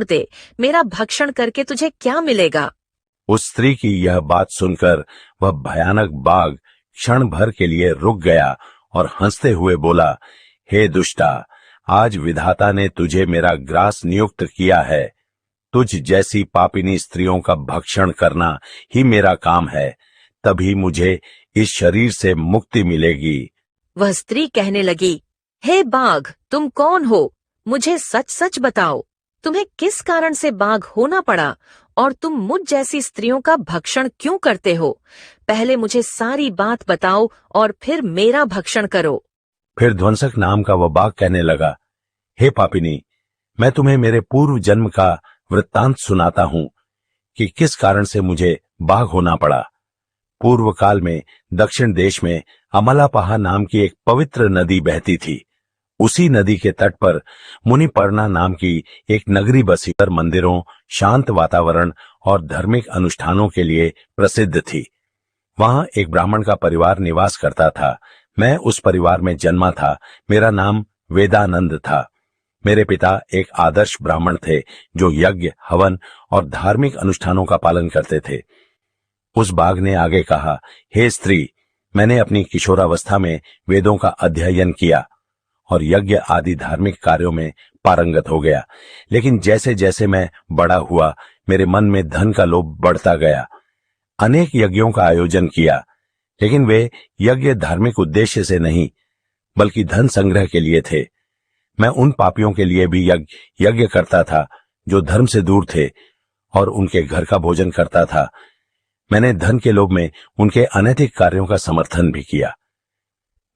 दे, मेरा भक्षण करके तुझे क्या मिलेगा। उस स्त्री की यह बात सुनकर वह भयानक बाघ क्षण भर के लिए रुक गया और हंसते हुए बोला, हे दुष्टा, आज विधाता ने तुझे मेरा ग्रास नियुक्त किया है। तुझ जैसी पापिनी स्त्रियों का भक्षण करना ही मेरा काम है, तभी मुझे इस शरीर से मुक्ति मिलेगी। वह स्त्री कहने लगी, हे बाघ, तुम कौन हो? मुझे सच सच बताओ, तुम्हें किस कारण से बाघ होना पड़ा और तुम मुझ जैसी स्त्रियों का भक्षण क्यों करते हो? पहले मुझे सारी बात बताओ और फिर मेरा भक्षण करो। फिर ध्वंसक नाम का वह बाघ कहने लगा, हे पापिनी, मैं तुम्हें मेरे पूर्व जन्म का वृत्तांत सुनाता हूं कि किस कारण से मुझे बाघ होना पड़ा। पूर्व काल में दक्षिण देश में अमलापहा नाम की एक पवित्र नदी बहती थी। उसी नदी के तट पर मुनिपर्णा नाम की एक नगरी बसी पर मंदिरों, शांत वातावरण और धार्मिक अनुष्ठानों के लिए प्रसिद्ध थी। वहां एक ब्राह्मण का परिवार निवास करता था। मैं उस परिवार में जन्मा था। मेरा नाम वेदानंद था। मेरे पिता एक आदर्श ब्राह्मण थे जो यज्ञ, हवन और धार्मिक अनुष्ठानों का पालन करते थे। उस बाघ ने आगे कहा, हे स्त्री, मैंने अपनी किशोरावस्था में वेदों का अध्ययन किया और यज्ञ आदि धार्मिक कार्यों में पारंगत हो गया, लेकिन जैसे जैसे मैं बड़ा हुआ मेरे मन में धन का लोभ बढ़ता गया। अनेक यज्ञों का आयोजन किया, लेकिन वे यज्ञ धार्मिक उद्देश्य से नहीं बल्कि धन संग्रह के लिए थे। मैं उन पापियों के लिए भी यज्ञ करता था जो धर्म से दूर थे और उनके घर का भोजन करता था। मैंने धन के लोभ में उनके अनैतिक कार्यों का समर्थन भी किया।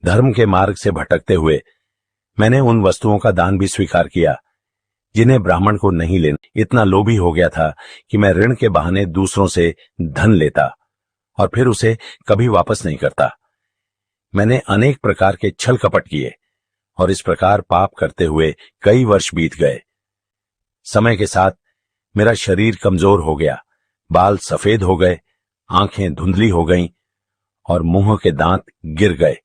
धर्म के मार्ग से भटकते हुए मैंने उन वस्तुओं का दान भी स्वीकार किया जिन्हें ब्राह्मण को नहीं लेना। इतना लोभी हो गया था कि मैं ऋण के बहाने दूसरों से धन लेता और फिर उसे कभी वापस नहीं करता। मैंने अनेक प्रकार के छल कपट किए और इस प्रकार पाप करते हुए कई वर्ष बीत गए। समय के साथ मेरा शरीर कमजोर हो गया, बाल सफेद हो गए, आंखें धुंधली हो गईं और मुंह के दांत गिर गए।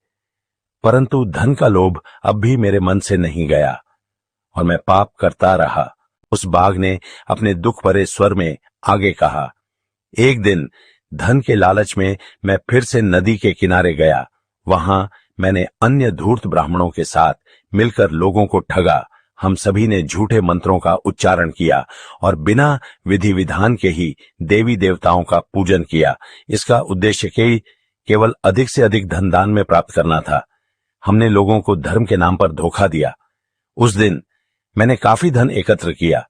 परंतु धन का लोभ अब भी मेरे मन से नहीं गया और मैं पाप करता रहा। उस बाघ ने अपने दुख भरे स्वर में आगे कहा, एक दिन धन के लालच में मैं फिर से नदी के किनारे गया। वहां मैंने अन्य धूर्त ब्राह्मणों के साथ मिलकर लोगों को ठगा। हम सभी ने झूठे मंत्रों का उच्चारण किया और बिना विधि विधान के ही देवी देवताओं का पूजन किया। इसका उद्देश्य केवल अधिक से अधिक धन दान में प्राप्त करना था। हमने लोगों को धर्म के नाम पर धोखा दिया। उस दिन मैंने काफी धन एकत्र किया,